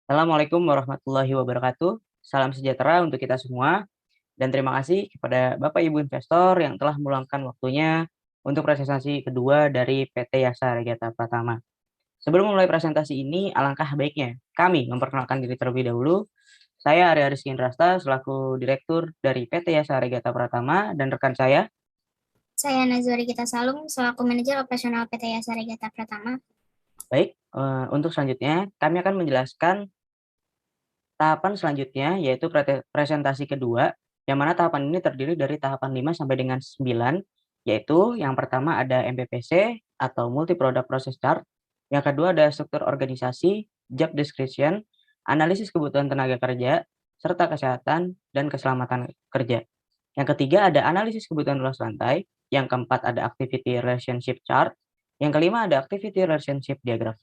Assalamualaikum warahmatullahi wabarakatuh. Salam sejahtera untuk kita semua, dan terima kasih kepada Bapak Ibu investor yang telah meluangkan waktunya untuk presentasi kedua dari PT Yasa Regata Pratama. Sebelum memulai presentasi ini, alangkah baiknya kami memperkenalkan diri terlebih dahulu. Saya Arya Rizky Indrasta selaku Direktur dari PT Yasa Regata Pratama, dan rekan saya. Saya Nazwari Gita Salum, selaku manajer operasional PT Yasa Regata Pratama. Baik, untuk selanjutnya kami akan menjelaskan tahapan selanjutnya, yaitu presentasi kedua, yang mana tahapan ini terdiri dari tahapan 5 sampai dengan 9, yaitu yang pertama ada MPPC atau Multi Product Process Chart, yang kedua ada struktur organisasi, job description, analisis kebutuhan tenaga kerja, serta kesehatan dan keselamatan kerja. Yang ketiga ada analisis kebutuhan luas lantai, yang keempat ada activity relationship chart, yang kelima ada activity relationship diagram.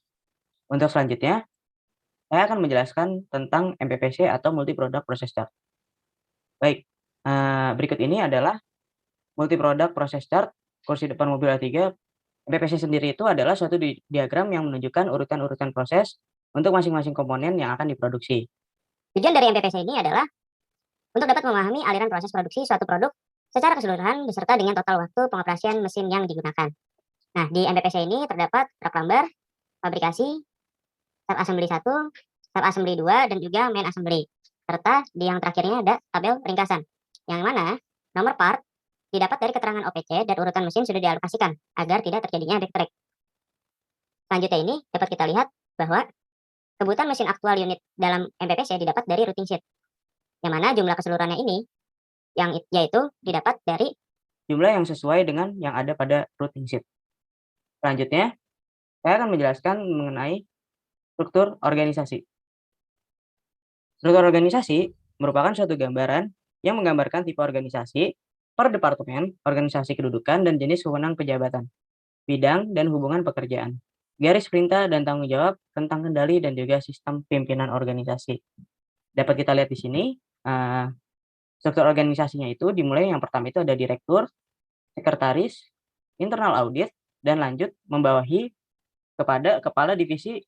Untuk selanjutnya, saya akan menjelaskan tentang MPPC atau Multi Product Process Chart. Baik, berikut ini adalah Multi Product Process Chart, kursi depan mobil A3. MPPC sendiri itu adalah suatu diagram yang menunjukkan urutan-urutan proses untuk masing-masing komponen yang akan diproduksi. Tujuan dari MPPC ini adalah untuk dapat memahami aliran proses produksi suatu produk secara keseluruhan beserta dengan total waktu pengoperasian mesin yang digunakan. Nah, di MPPC ini terdapat rak lambar, fabrikasi, sub assembly 1, sub assembly 2, dan juga main assembly. Serta di yang terakhirnya ada tabel ringkasan, yang mana nomor part didapat dari keterangan OPC dan urutan mesin sudah dialokasikan agar tidak terjadinya backtrack. Selanjutnya ini dapat kita lihat bahwa kebutuhan mesin aktual unit dalam MPPC didapat dari routing sheet, yang mana jumlah keseluruhannya ini yaitu didapat dari jumlah yang sesuai dengan yang ada pada routing sheet. Selanjutnya, saya akan menjelaskan mengenai struktur organisasi. Struktur organisasi merupakan suatu gambaran yang menggambarkan tipe organisasi per departemen, organisasi kedudukan, dan jenis wewenang pejabatan, bidang dan hubungan pekerjaan, garis perintah dan tanggung jawab tentang kendali dan juga sistem pimpinan organisasi. Dapat kita lihat di sini, struktur organisasinya itu dimulai yang pertama itu ada direktur, sekretaris, internal audit, dan lanjut membawahi kepada kepala divisi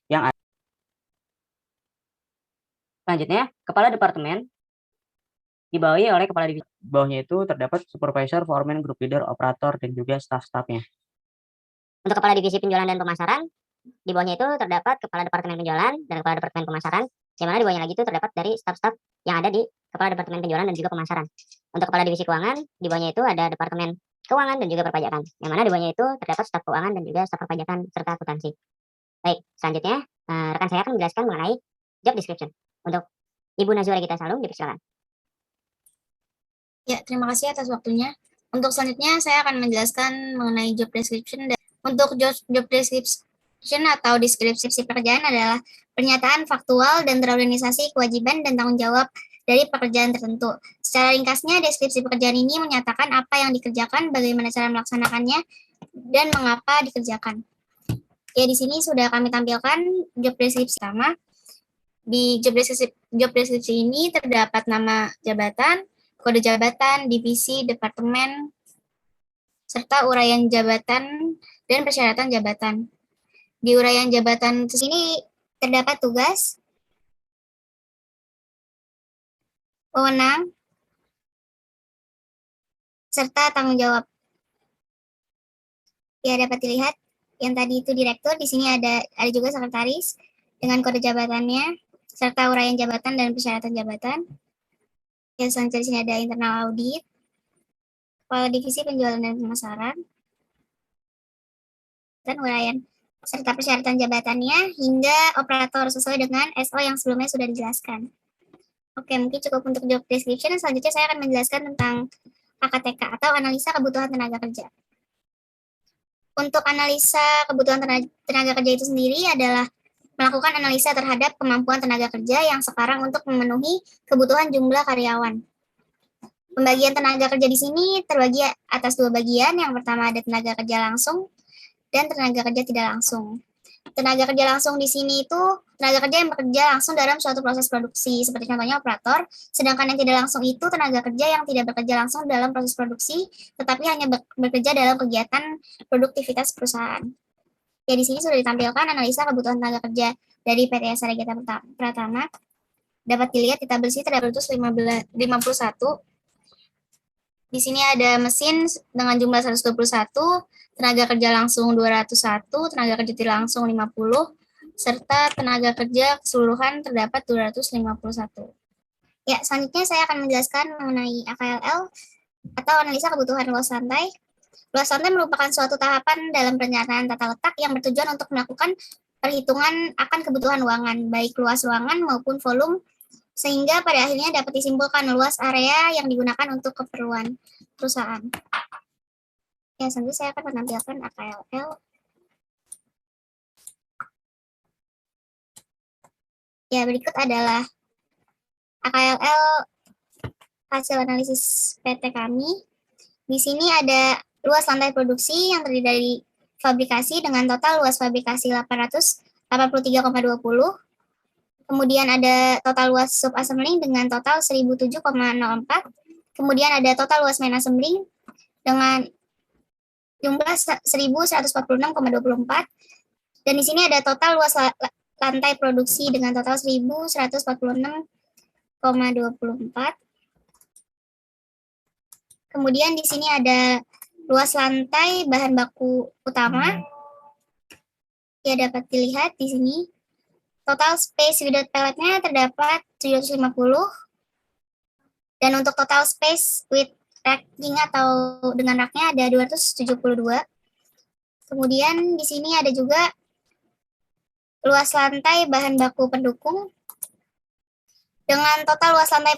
yang ada. Selanjutnya, kepala departemen dibawahi oleh kepala divisi. Bawahnya itu terdapat supervisor, foreman, group leader, operator, dan juga staff-staffnya. Untuk kepala divisi penjualan dan pemasaran, di bawahnya itu terdapat kepala departemen penjualan dan kepala departemen pemasaran, yang mana di bawahnya lagi itu terdapat dari staff-staff yang ada di kepala departemen penjualan dan juga pemasaran. Untuk kepala divisi keuangan, di bawahnya itu ada departemen keuangan dan juga perpajakan, yang mana di bawahnya itu terdapat staf keuangan dan juga staf perpajakan serta akuntansi. Baik, selanjutnya rekan saya akan menjelaskan mengenai job description. Untuk Ibu Nazwari Gita Salum, dipersilakan. Ya, terima kasih atas waktunya. Untuk selanjutnya saya akan menjelaskan mengenai job description. Untuk job description atau deskripsi pekerjaan adalah pernyataan faktual dan terorganisasi kewajiban dan tanggung jawab dari pekerjaan tertentu. Secara ringkasnya, deskripsi pekerjaan ini menyatakan apa yang dikerjakan, bagaimana cara melaksanakannya, dan mengapa dikerjakan. Ya, di sini sudah kami tampilkan job deskripsi pertama. Di job deskripsi ini terdapat nama jabatan, kode jabatan, divisi, departemen, serta uraian jabatan dan persyaratan jabatan. Di uraian jabatan di sini terdapat tugas, wewenang, serta tanggung jawab. Ya, dapat dilihat yang tadi itu direktur, di sini ada juga sekretaris dengan kode jabatannya, serta uraian jabatan dan persyaratan jabatan. Yang selanjutnya di sini ada internal audit, kepala divisi penjualan dan pemasaran, dan uraian serta persyaratan jabatannya hingga operator sesuai dengan SO yang sebelumnya sudah dijelaskan. Oke, mungkin cukup untuk job description. Selanjutnya saya akan menjelaskan tentang AKTK atau analisa kebutuhan tenaga kerja. Untuk analisa kebutuhan tenaga kerja itu sendiri adalah melakukan analisa terhadap kemampuan tenaga kerja yang sekarang untuk memenuhi kebutuhan jumlah karyawan. Pembagian tenaga kerja di sini terbagi atas dua bagian. Yang pertama ada tenaga kerja langsung dan tenaga kerja tidak langsung. Tenaga kerja langsung di sini itu tenaga kerja yang bekerja langsung dalam suatu proses produksi, seperti contohnya operator. Sedangkan yang tidak langsung itu tenaga kerja yang tidak bekerja langsung dalam proses produksi, tetapi hanya bekerja dalam kegiatan produktivitas perusahaan. Ya, di sini sudah ditampilkan analisa kebutuhan tenaga kerja dari PT Asa Regeta Pratama. Dapat dilihat di tabel sini terdapat 51. Di sini ada mesin dengan jumlah 121, tenaga kerja langsung 201, tenaga kerja tidak langsung 50, serta tenaga kerja keseluruhan terdapat 251. Ya, selanjutnya saya akan menjelaskan mengenai AKLL atau analisa kebutuhan luas lantai. Luas lantai merupakan suatu tahapan dalam perencanaan tata letak yang bertujuan untuk melakukan perhitungan akan kebutuhan ruangan, baik luas ruangan maupun volume, sehingga pada akhirnya dapat disimpulkan luas area yang digunakan untuk keperluan perusahaan. Ya, selanjutnya saya akan menampilkan AKLL. Ya, berikut adalah AKLL hasil analisis PT kami. Di sini ada luas lantai produksi yang terdiri dari fabrikasi dengan total luas fabrikasi 883,20. Kemudian ada total luas sub-assembling dengan total 1007,04. Kemudian ada total luas main assembling dengan jumlah 1146,24. Dan di sini ada total luas lantai produksi dengan total 1146,24. Kemudian di sini ada luas lantai bahan baku utama. Ya, dapat dilihat di sini. Total space without pelletnya terdapat 750. Dan untuk total space with racking atau dengan raknya ada 272. Kemudian di sini ada juga luas lantai bahan baku pendukung dengan total luas lantai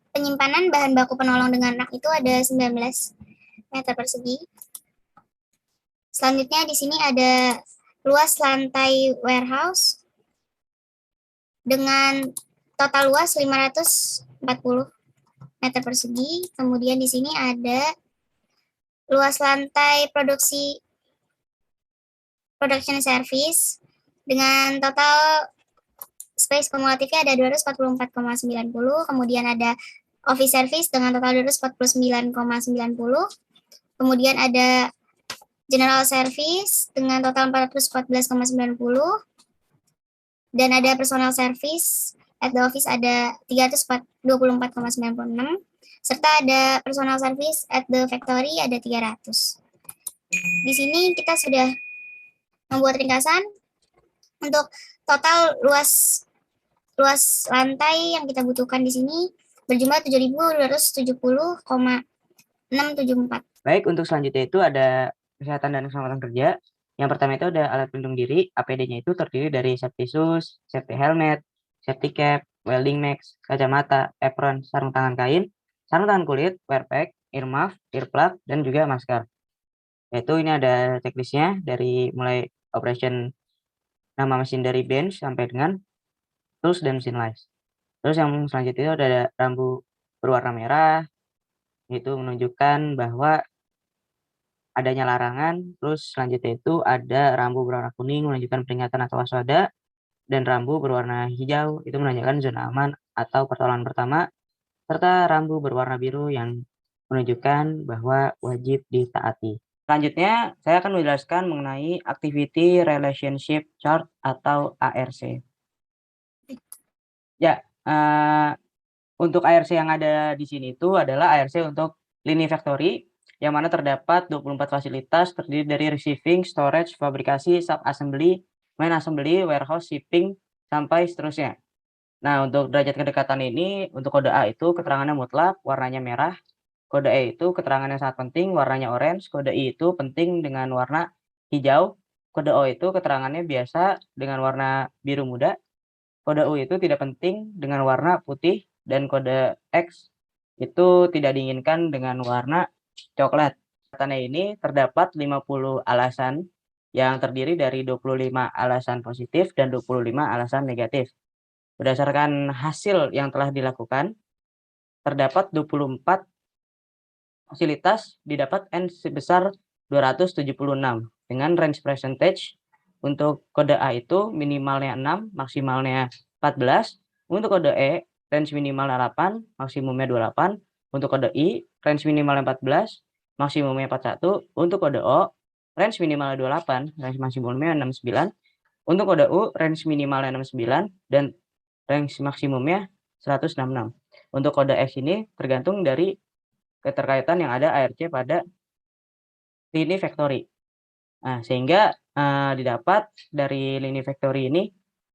penyimpanan bahan baku penolong dengan rak itu ada 19 meter persegi. Selanjutnya di sini ada luas lantai warehouse dengan total luas 540 meter persegi. Kemudian di sini ada luas lantai production service dengan total space kumulatifnya ada 244,90. Kemudian ada office service dengan total 249,90. Kemudian ada general service dengan total 414,90. Dan ada personal service at the office ada 324,96. Serta ada personal service at the factory ada 300. Di sini kita sudah membuat ringkasan untuk total luas lantai yang kita butuhkan di sini berjumlah 7.270,674. Baik, untuk selanjutnya itu ada kesehatan dan keselamatan kerja. Yang pertama itu ada alat pelindung diri. APD-nya itu terdiri dari safety shoes, safety helmet, safety cap, welding mask, kacamata, apron, sarung tangan kain, sarung tangan kulit, wear pack, ear muff, earplug, dan juga masker. Yaitu ini ada checklistnya dari mulai operation nama mesin dari bench sampai dengan tools dan mesin lice. Terus yang selanjutnya itu ada rambu berwarna merah, itu menunjukkan bahwa adanya larangan. Terus selanjutnya itu ada rambu berwarna kuning menunjukkan peringatan atau waspada, dan rambu berwarna hijau itu menandakan zona aman atau pertolongan pertama, serta rambu berwarna biru yang menunjukkan bahwa wajib ditaati. Selanjutnya saya akan menjelaskan mengenai Activity Relationship Chart atau ARC. Ya, untuk ARC yang ada di sini itu adalah ARC untuk lini factory, yang mana terdapat 24 fasilitas terdiri dari receiving, storage, fabrikasi, sub-assembly, main assembly, warehouse, shipping, sampai seterusnya. Nah, untuk derajat kedekatan ini, untuk kode A itu keterangannya mutlak, warnanya merah. Kode E itu keterangannya sangat penting, warnanya orange. Kode I itu penting dengan warna hijau. Kode O itu keterangannya biasa dengan warna biru muda. Kode U itu tidak penting dengan warna putih. Dan kode X itu tidak diinginkan dengan warna coklat. Katanya ini terdapat 50 alasan yang terdiri dari 25 alasan positif dan 25 alasan negatif. Berdasarkan hasil yang telah dilakukan, terdapat 24 fasilitas didapat N sebesar 276 dengan range percentage. Untuk kode A itu minimalnya 6, maksimalnya 14. Untuk kode E, range minimalnya 8, maksimumnya 28. Untuk kode I, range minimalnya 14, maksimumnya 41. Untuk kode O, range minimalnya 28, range maksimumnya 69. Untuk kode U, range minimalnya 69 dan range maksimumnya 166. Untuk kode X ini tergantung dari keterkaitan yang ada ARC pada lini factory. Nah, sehingga didapat dari lini factory ini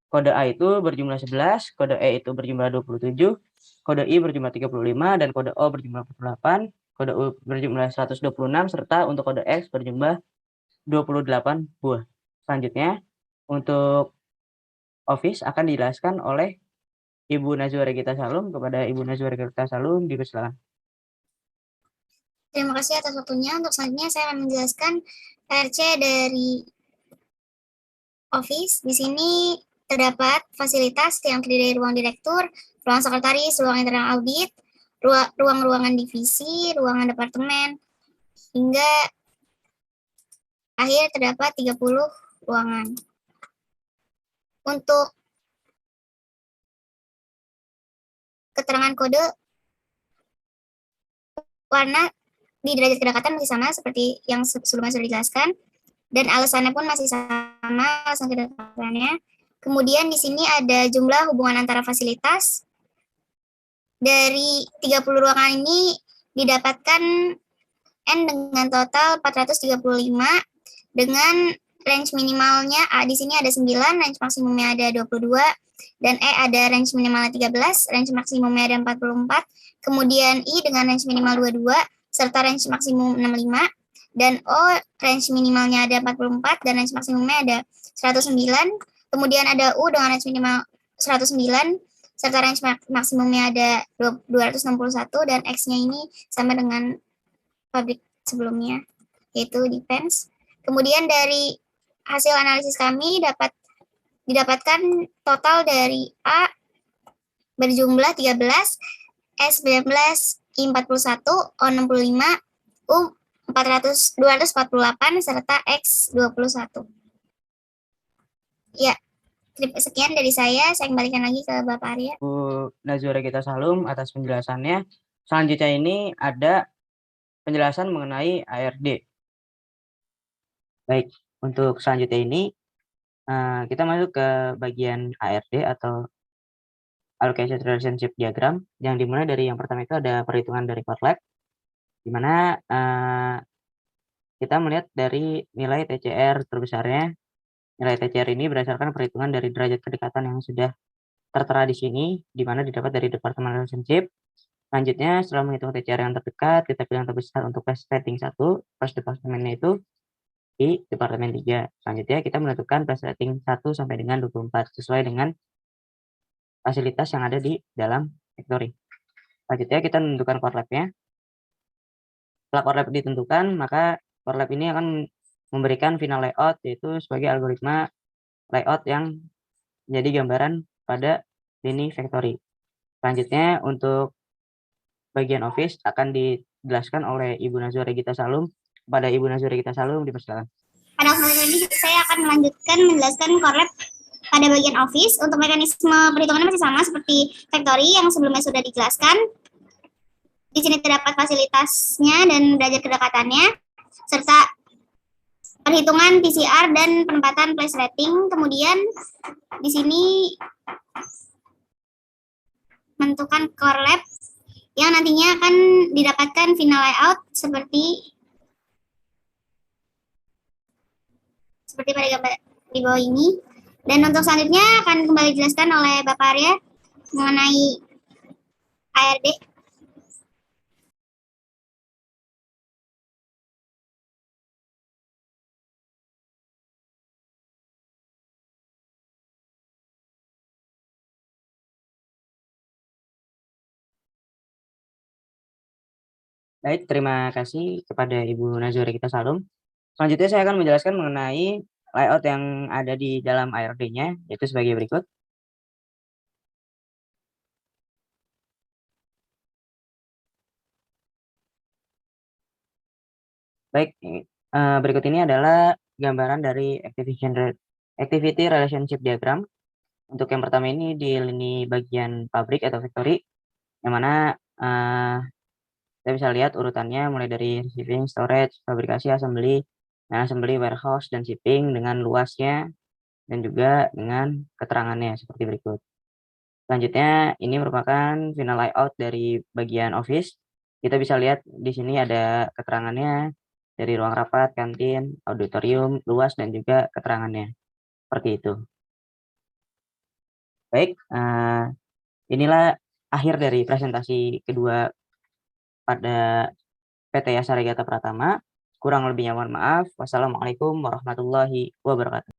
kode A itu berjumlah 11, kode E itu berjumlah 27, kode I berjumlah 35, dan kode O berjumlah 48, kode U berjumlah 126, serta untuk kode X berjumlah 28 buah. Selanjutnya, untuk Office akan dijelaskan oleh Ibu Najwa Regita Salum. Kepada Ibu Najwa Regita Salum, dipersilakan. Terima kasih atas waktunya. Untuk selanjutnya saya akan menjelaskan ARC dari Office. Di sini terdapat fasilitas yang terdiri dari ruang direktur, ruang sekretaris, ruang internal audit, ruang-ruangan divisi, ruangan departemen, hingga akhir terdapat 30 ruangan. Untuk keterangan kode, warna di derajat kedekatan masih sama seperti yang sebelumnya sudah dijelaskan, dan alasannya pun masih sama, alasan kedekatannya. Kemudian di sini ada jumlah hubungan antara fasilitas. Dari 30 ruangan ini didapatkan N dengan total 435, dengan range minimalnya A di sini ada 9, range maksimumnya ada 22, dan E ada range minimalnya 13, range maksimumnya ada 44, kemudian I dengan range minimal 22, serta range maksimum 65, dan O range minimalnya ada 44, dan range maksimumnya ada 109, kemudian ada U dengan range minimal 109, serta range maksimumnya ada 261, dan X-nya ini sama dengan pabrik sebelumnya, yaitu Defense. Kemudian dari hasil analisis kami didapatkan total dari A berjumlah 13, S19, I41, O65, U248, serta X21. Ya, sekian dari saya kembalikan lagi ke Bapak Arya. Bu Najwa Regita Salum atas penjelasannya. Selanjutnya ini ada penjelasan mengenai ARD. Baik, untuk selanjutnya ini kita masuk ke bagian ARD atau Allocation Relationship Diagram, yang dimulai dari yang pertama itu ada perhitungan dari korlap, di mana kita melihat dari nilai TCR terbesarnya. Nilai TCR ini berdasarkan perhitungan dari derajat kedekatan yang sudah tertera di sini, di mana didapat dari Departemen Relationship. Selanjutnya, setelah menghitung TCR yang terdekat, kita pilih yang terbesar untuk first rating 1, first departemennya itu di Departemen 3. Selanjutnya, kita menentukan first rating 1 sampai dengan 24, sesuai dengan fasilitas yang ada di dalam factory. Selanjutnya, kita menentukan core lab-nya. Setelah core lab ditentukan, maka core lab ini akan memberikan final layout, yaitu sebagai algoritma layout yang menjadi gambaran pada lini factory. Selanjutnya, untuk bagian Office akan dijelaskan oleh Ibu Najwa Regita Salum. Kepada Ibu Najwa Regita Salum, dipersilakan. Pada kesempatan ini saya akan melanjutkan menjelaskan core lab pada bagian Office. Untuk mekanisme perhitungannya masih sama seperti factory yang sebelumnya sudah dijelaskan. Di sini terdapat fasilitasnya dan derajat kedekatannya, serta perhitungan PCR dan penempatan place rating. Kemudian di sini menentukan core lab yang nantinya akan didapatkan final layout seperti pada gambar di bawah ini. Dan untuk selanjutnya akan kembali dijelaskan oleh Bapak Arya mengenai ARD. Baik, terima kasih kepada Ibu Najwa Regita Salum. Selanjutnya saya akan menjelaskan mengenai layout yang ada di dalam ARD-nya, yaitu sebagai berikut. Baik, berikut ini adalah gambaran dari Activity Relationship Diagram. Untuk yang pertama ini di lini bagian pabrik atau factory, yang mana kita bisa lihat urutannya mulai dari receiving, storage, fabrikasi, assembly, Nah, assembly, warehouse, dan shipping dengan luasnya dan juga dengan keterangannya seperti berikut. Selanjutnya, ini merupakan final layout dari bagian office. Kita bisa lihat di sini ada keterangannya dari ruang rapat, kantin, auditorium, luas, dan juga keterangannya. Seperti itu. Baik, inilah akhir dari presentasi kedua pada PT Yasa Regata Pratama. Kurang lebihnya mohon maaf. Wassalamualaikum warahmatullahi wabarakatuh.